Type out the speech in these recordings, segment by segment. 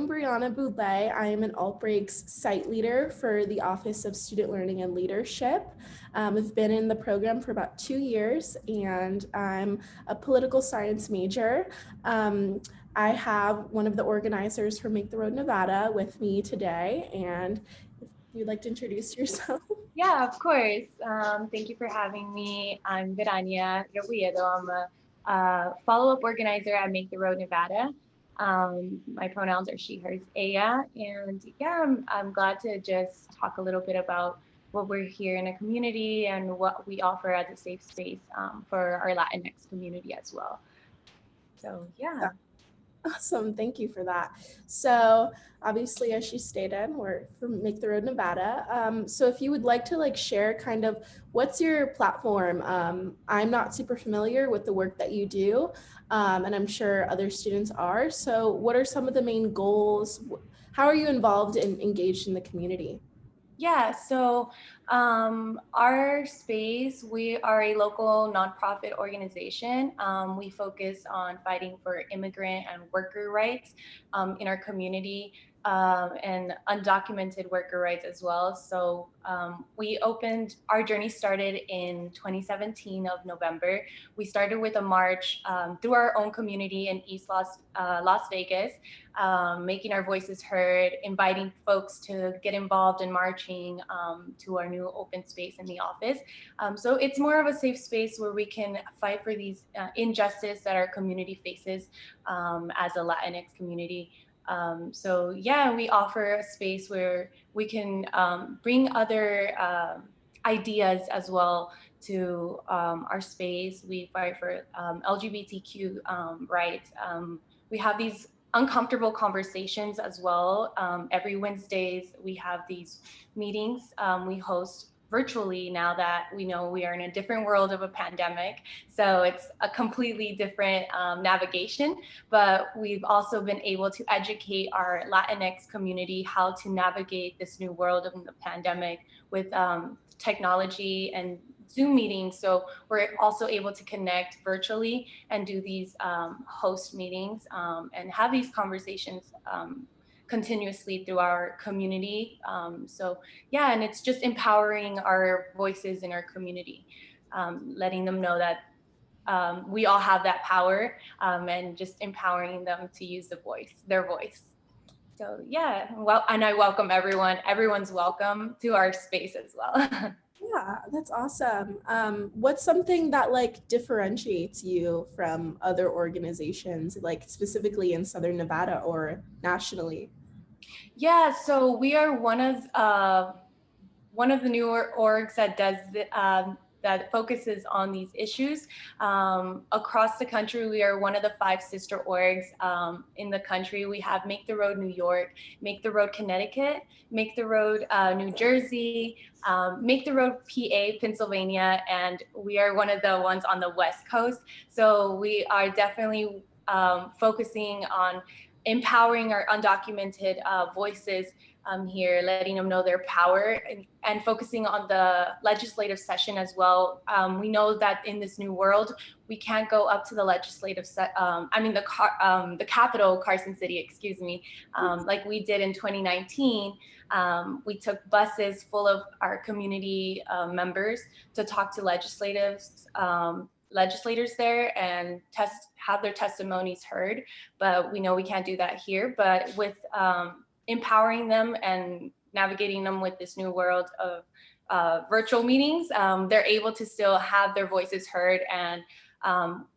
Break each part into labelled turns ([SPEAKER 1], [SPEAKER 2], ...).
[SPEAKER 1] I'm Brianna Boudlet. I am an Altbreaks site leader for the Office of Student Learning and Leadership. I've been in the program for about 2 years, and I'm a political science major. I have one of the organizers from Make the Road Nevada with me today, and if you'd like to introduce yourself.
[SPEAKER 2] Yeah, of course. Thank you for having me. I'm Virania Robledo. I'm a follow-up organizer at Make the Road Nevada. My pronouns are she, hers, ella. And yeah, I'm glad to just talk a little bit about what we're here in a community and what we offer as a safe space for our Latinx community as well. So yeah.
[SPEAKER 1] Awesome, thank you for that. So obviously, as she stated, we're from Make the Road Nevada. So if you would like to share kind of what's your platform? I'm not super familiar with the work that you do, and I'm sure other students are. So what are some of the main goals? How are you involved and engaged in the community?
[SPEAKER 2] Yeah, so our space, we are a local nonprofit organization. We focus on fighting for immigrant and worker rights in our community and undocumented worker rights as well. So our journey started in 2017 of November. We started with a march through our own community in Las Vegas, making our voices heard, inviting folks to get involved in marching to our new open space in the office. So it's more of a safe space where we can fight for these injustice that our community faces as a Latinx community. So yeah, we offer a space where we can bring other ideas as well to our space. We fight for LGBTQ rights. We have these uncomfortable conversations as well. Every Wednesdays, we have these meetings we host virtually now that we know we are in a different world of a pandemic. So it's a completely different navigation, but we've also been able to educate our Latinx community how to navigate this new world of the pandemic with technology and Zoom meetings. So we're also able to connect virtually and do these host meetings and have these conversations continuously through our community. So yeah, and it's just empowering our voices in our community, letting them know that we all have that power and just empowering them to use their voice. So yeah, well, and I welcome everyone. Everyone's welcome to our space as well.
[SPEAKER 1] Yeah, that's awesome. What's something that differentiates you from other organizations, specifically in Southern Nevada or nationally?
[SPEAKER 2] Yeah, so we are one of the newer orgs that that focuses on these issues across the country. We are one of the 5 sister orgs in the country. We have Make the Road New York, Make the Road Connecticut, Make the Road New Jersey, Make the Road PA, Pennsylvania, and we are one of the ones on the West Coast. So we are definitely focusing on empowering our undocumented voices here, letting them know their power and focusing on the legislative session as well. We know that in this new world, we can't go up to the the Capitol, Carson City, excuse me, like we did in 2019. We took buses full of our community members to talk to legislators there and have their testimonies heard, but we know we can't do that here. But with empowering them and navigating them with this new world of virtual meetings, they're able to still have their voices heard. And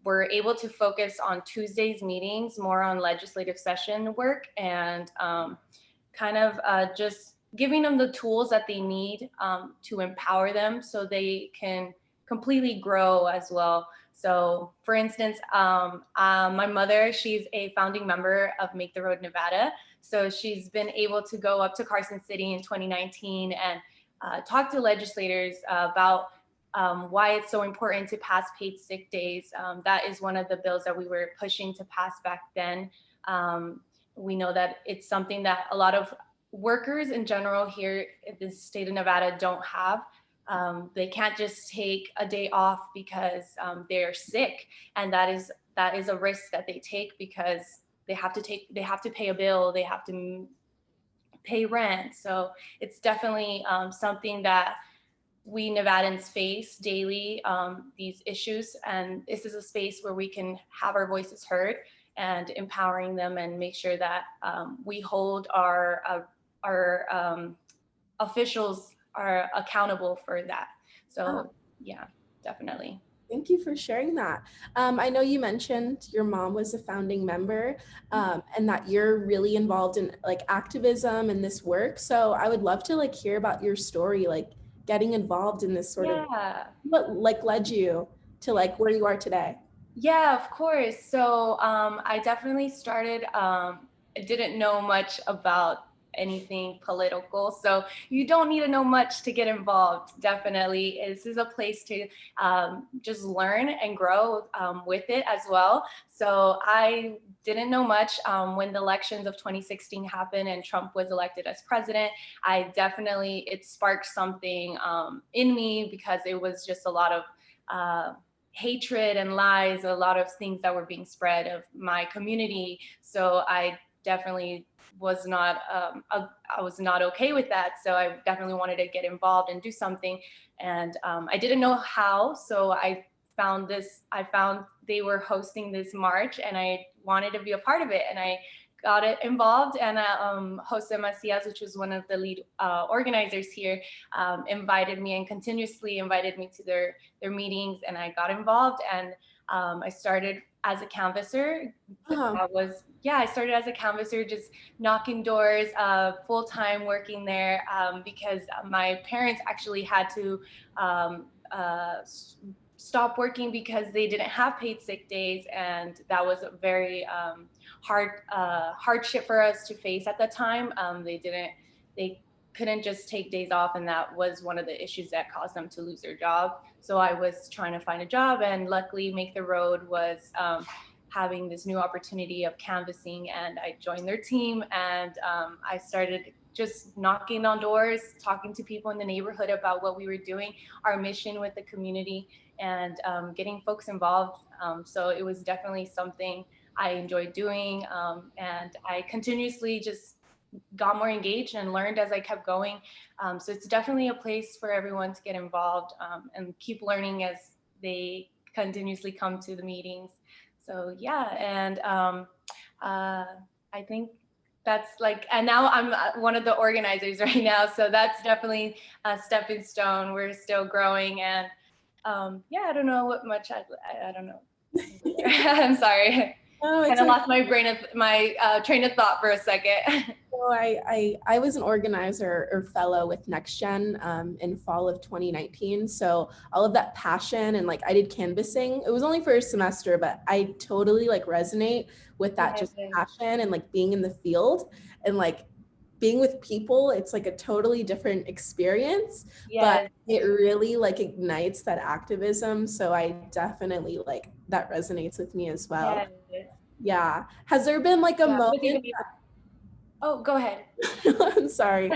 [SPEAKER 2] we're able to focus on Tuesdays meetings more on legislative session work and just giving them the tools that they need to empower them so they can completely grow as well. So for instance, my mother, she's a founding member of Make the Road Nevada. So she's been able to go up to Carson City in 2019 and talk to legislators about why it's so important to pass paid sick days. That is one of the bills that we were pushing to pass back then. We know that it's something that a lot of workers in general here in the state of Nevada don't have. They can't just take a day off because they're sick, and that is a risk that they take because they have to pay a bill, they have to pay rent. So it's definitely something that we Nevadans face daily, these issues. And this is a space where we can have our voices heard and empowering them and make sure that we hold our officials are accountable for that. So yeah, definitely.
[SPEAKER 1] Thank you for sharing that. I know you mentioned your mom was a founding member, and that you're really involved in like activism and this work. So I would love to like hear about your story, like getting involved in this sort of what like led you to like where you are today.
[SPEAKER 2] Yeah, of course. So I definitely started, I didn't know much about anything political. So you don't need to know much to get involved, definitely. This is a place to just learn and grow with it as well. So I didn't know much when the elections of 2016 happened and Trump was elected as president. It sparked something in me because it was just a lot of hatred and lies, a lot of things that were being spread of my community. So I definitely was not, I was not okay with that. So I definitely wanted to get involved and do something. And I didn't know how. So I found they were hosting this march and I wanted to be a part of it. And I got it involved, and Jose Macias, which was one of the lead organizers here, invited me and continuously invited me to their meetings, and I got involved, and I started as a canvasser. I started as a canvasser, just knocking doors, full-time working there, because my parents actually had to stop working because they didn't have paid sick days, and that was a very hardship for us to face at the time. They couldn't just take days off, and that was one of the issues that caused them to lose their job. So I was trying to find a job, and luckily Make the Road was having this new opportunity of canvassing, and I joined their team, and I started just knocking on doors, talking to people in the neighborhood about what we were doing, our mission with the community, and getting folks involved. So it was definitely something I enjoyed doing, and I continuously just got more engaged and learned as I kept going. So it's definitely a place for everyone to get involved and keep learning as they continuously come to the meetings. So yeah, and I think that's like, and now I'm one of the organizers right now. So that's definitely a stepping stone. We're still growing, and yeah, I don't know what much I don't know. I'm sorry.
[SPEAKER 1] Oh,
[SPEAKER 2] Kind of lost my train of thought for a second.
[SPEAKER 1] So I was an organizer or fellow with NextGen in fall of 2019. So all of that passion and like I did canvassing. It was only for a semester, but I totally like resonate with that just passion and like being in the field and like being with people. It's like a totally different experience, but it really like ignites that activism. So I definitely like that resonates with me as well. Yeah. Has there been like a moment?
[SPEAKER 2] Oh, go ahead.
[SPEAKER 1] I'm sorry.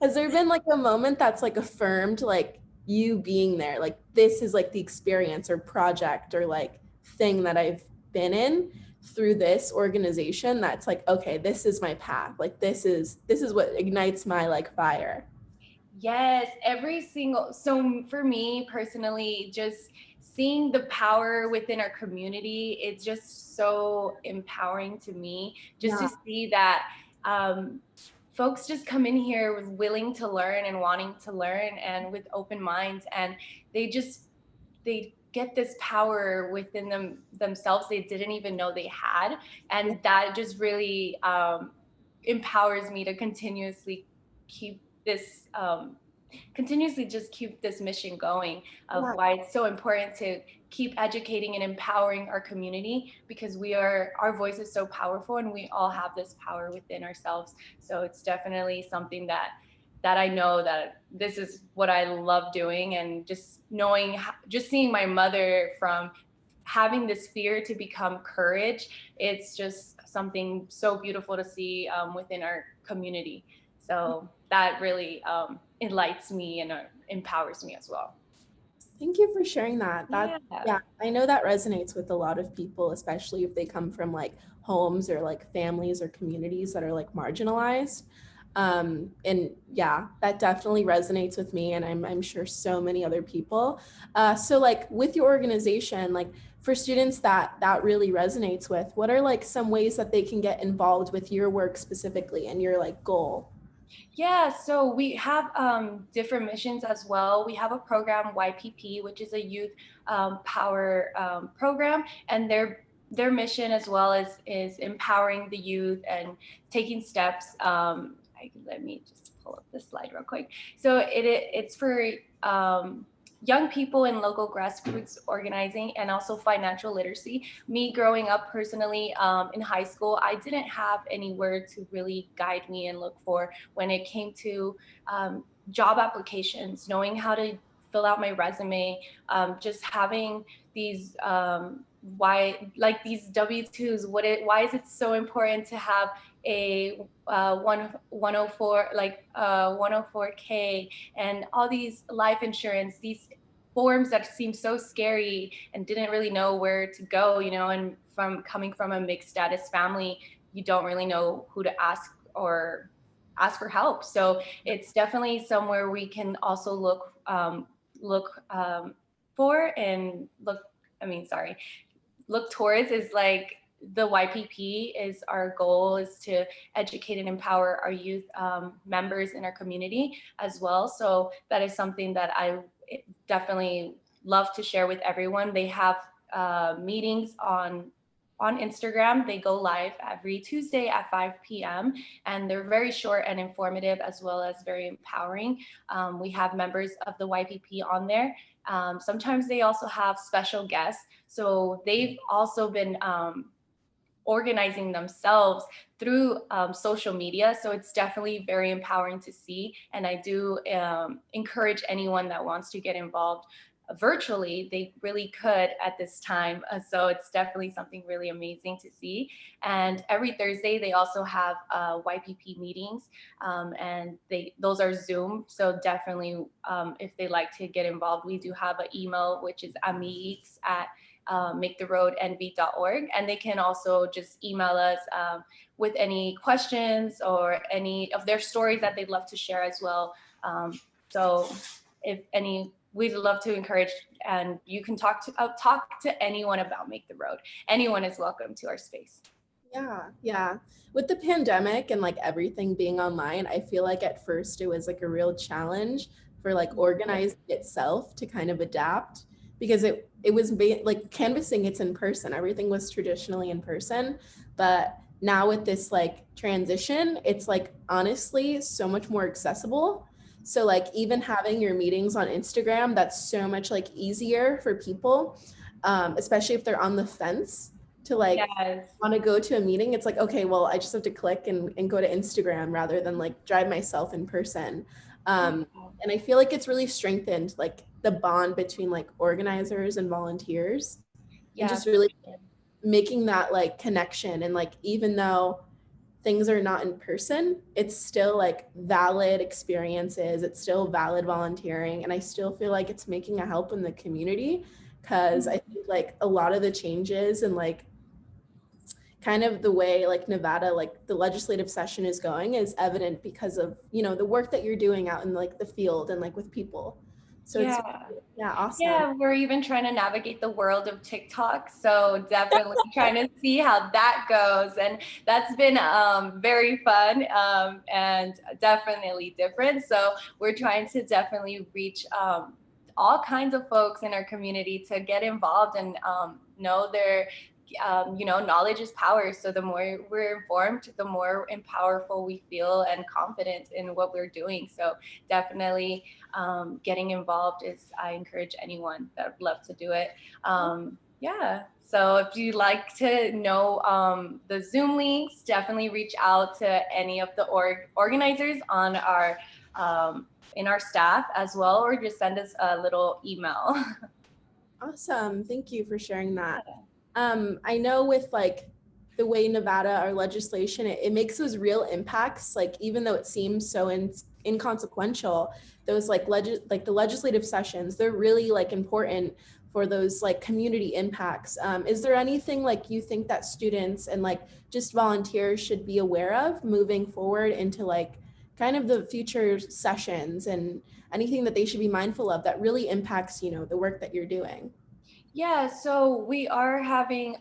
[SPEAKER 1] Has there been like a moment that's like affirmed like you being there? Like this is like the experience or project or like thing that I've been in through this organization that's like, okay, this is my path. Like this is what ignites my like fire.
[SPEAKER 2] Yes, so for me personally, just seeing the power within our community, it's just so empowering to me just to see that folks just come in here willing to learn and wanting to learn and with open minds, and they get this power within themselves they didn't even know they had, and that just really empowers me to continuously keep this mission going of why it's so important to keep educating and empowering our community, because our voice is so powerful and we all have this power within ourselves. So it's definitely something that I know that this is what I love doing, and just seeing my mother from having this fear to become courage, it's just something so beautiful to see within our community. So that really enlightens me and empowers me as well.
[SPEAKER 1] Thank you for sharing that. Yeah, I know that resonates with a lot of people, especially if they come from like homes or like families or communities that are like marginalized. And yeah, that definitely resonates with me, and I'm sure so many other people. So like with your organization, like for students that really resonates with, what are like some ways that they can get involved with your work specifically and your like goal?
[SPEAKER 2] Yeah, so we have different missions as well. We have a program, YPP, which is a youth power program, and their mission as well is empowering the youth and taking steps. Let me just pull up the slide real quick. So it's for young people in local grassroots organizing and also financial literacy. Me growing up personally in high school, I didn't have anywhere to really guide me and look for when it came to job applications, knowing how to fill out my resume, just having these why like these W-2s, why is it so important to have a 104 like 104k and all these life insurance, these forms that seem so scary and didn't really know where to go, you know, and from coming from a mixed status family, you don't really know who to ask or ask for help. So it's definitely somewhere we can also look for and look. I mean, sorry, look towards is like the YPP is our goal is to educate and empower our youth members in our community as well. So that is something that I definitely love to share with everyone. They have meetings on Instagram. They go live every Tuesday at 5 p.m. and they're very short and informative as well as very empowering. We have members of the YPP on there. Sometimes they also have special guests. So they've also been organizing themselves through social media. So it's definitely very empowering to see. And I do encourage anyone that wants to get involved virtually, they really could at this time. So it's definitely something really amazing to see. And every Thursday, they also have YPP meetings, and those are Zoom. So definitely, if they like to get involved, we do have an email, which is amigues at maketheroadnv.org. And they can also just email us with any questions or any of their stories that they'd love to share as well. So if any, we'd love to encourage, and you can talk to anyone about Make the Road. Anyone is welcome to our space.
[SPEAKER 1] Yeah. With the pandemic and like everything being online, I feel like at first it was like a real challenge for like organizing itself to kind of adapt, because it was like canvassing, it's in person. Everything was traditionally in person, but now with this like transition, it's like honestly so much more accessible. So like even having your meetings on Instagram, that's so much like easier for people, especially if they're on the fence to like
[SPEAKER 2] Yes.
[SPEAKER 1] want to go to a meeting. It's like, okay, well, I just have to click and go to Instagram rather than like drive myself in person. And I feel like it's really strengthened like the bond between like organizers and volunteers, and
[SPEAKER 2] Yeah.
[SPEAKER 1] just really making that like connection. And like even though things are not in person, it's still like valid experiences, it's still valid volunteering, and I still feel like it's making a help in the community, because I think like a lot of the changes and like kind of the way like Nevada, like the legislative session is going, is evident because of, you know, the work that you're doing out in like the field and like with people. So it's,
[SPEAKER 2] Yeah.
[SPEAKER 1] yeah, awesome.
[SPEAKER 2] Yeah, we're even trying to navigate the world of TikTok. So definitely trying to see how that goes. And that's been very fun and definitely different. So we're trying to definitely reach all kinds of folks in our community to get involved and know their knowledge is power. So the more we're informed, the more powerful we feel and confident in what we're doing. So definitely getting involved I encourage anyone that would love to do it. Yeah. So if you'd like to know the Zoom links, definitely reach out to any of the organizers on our in our staff as well, or just send us a little email.
[SPEAKER 1] Awesome. Thank you for sharing that. I know with like the way Nevada, our legislation, it makes those real impacts. Like even though it seems so inconsequential, those like the legislative sessions, they're really like important for those like community impacts. Is there anything like you think that students and like just volunteers should be aware of moving forward into like kind of the future sessions, and anything that they should be mindful of that really impacts, you know, the work that you're doing?
[SPEAKER 2] Yeah, so we are having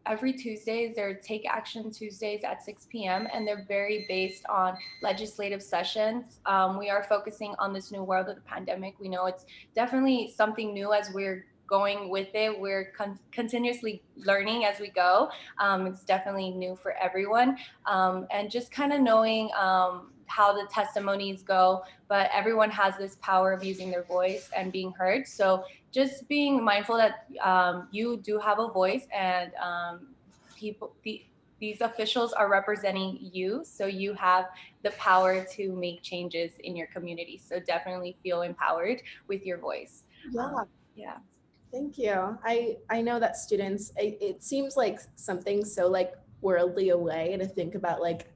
[SPEAKER 2] every Tuesdays, they're Take Action Tuesdays at 6 p.m., and they're very based on legislative sessions. We are focusing on this new world of the pandemic. We know it's definitely something new as we're going with it. We're continuously learning as we go. It's definitely new for everyone. And just kind of knowing how the testimonies go, but everyone has this power of using their voice and being heard. So just being mindful that you do have a voice, and these officials are representing you, so you have the power to make changes in your community. So definitely feel empowered with your voice.
[SPEAKER 1] Yeah.
[SPEAKER 2] Yeah.
[SPEAKER 1] Thank you. I know that students, it seems like something so like worldly away to think about like,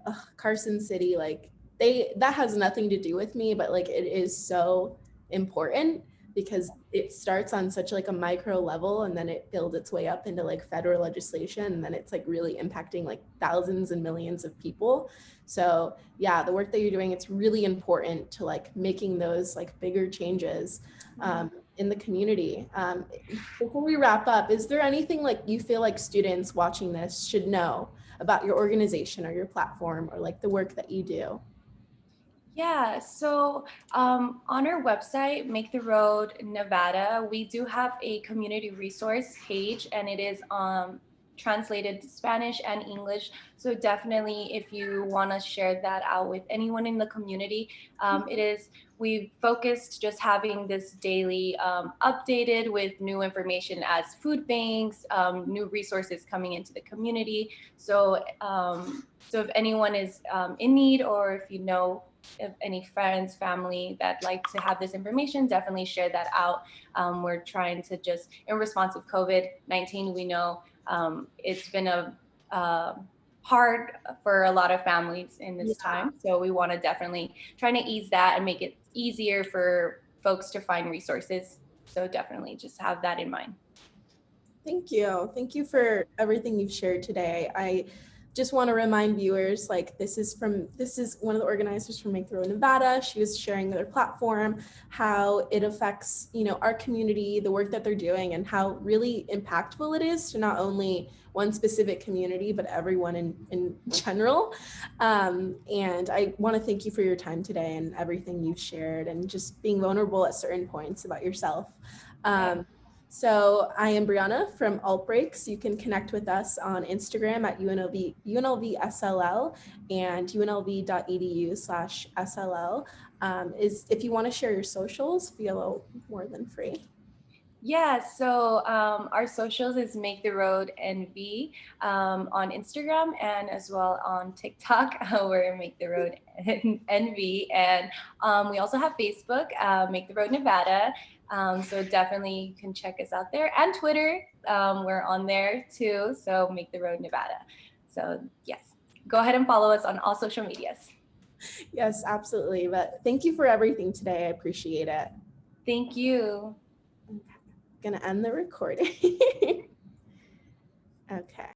[SPEAKER 1] ugh, Carson City, like that has nothing to do with me, but like it is so important because it starts on such like a micro level, and then it builds its way up into like federal legislation, and then it's like really impacting like thousands and millions of people. So yeah, the work that you're doing, it's really important to like making those like bigger changes in the community. Before we wrap up, is there anything like you feel like students watching this should know about your organization or your platform or like the work that you do?
[SPEAKER 2] Yeah, so on our website, Make the Road Nevada, we do have a community resource page, and it is translated to Spanish and English. So definitely, if you want to share that out with anyone in the community, we've focused just having this daily updated with new information as food banks, new resources coming into the community. So if anyone is in need, or if you know if any friends, family that like to have this information, definitely share that out. We're trying to just, in response of COVID-19, we know it's been a hard for a lot of families in this time. So we want to definitely try to ease that and make it easier for folks to find resources. So definitely just have that in mind.
[SPEAKER 1] Thank you. Thank you for everything you've shared today. I just want to remind viewers, like this is one of the organizers from Make the Road Nevada. She was sharing their platform, how it affects, you know, our community, the work that they're doing, and how really impactful it is to not only one specific community, but everyone in general. And I want to thank you for your time today and everything you've shared, and just being vulnerable at certain points about yourself. So I am Brianna from Altbreaks. You can connect with us on Instagram at UNLV SLL and unlv.edu/SLL. If you want to share your socials, feel more than free.
[SPEAKER 2] Yeah, so our socials is Make the Road NV on Instagram, and as well on TikTok, we're Make the Road NV. And we also have Facebook, Make the Road Nevada. So definitely you can check us out there, and Twitter. We're on there too. So Make the Road Nevada. So yes, go ahead and follow us on all social medias.
[SPEAKER 1] Yes, absolutely. But thank you for everything today. I appreciate it.
[SPEAKER 2] Thank you.
[SPEAKER 1] Gonna end the recording. Okay.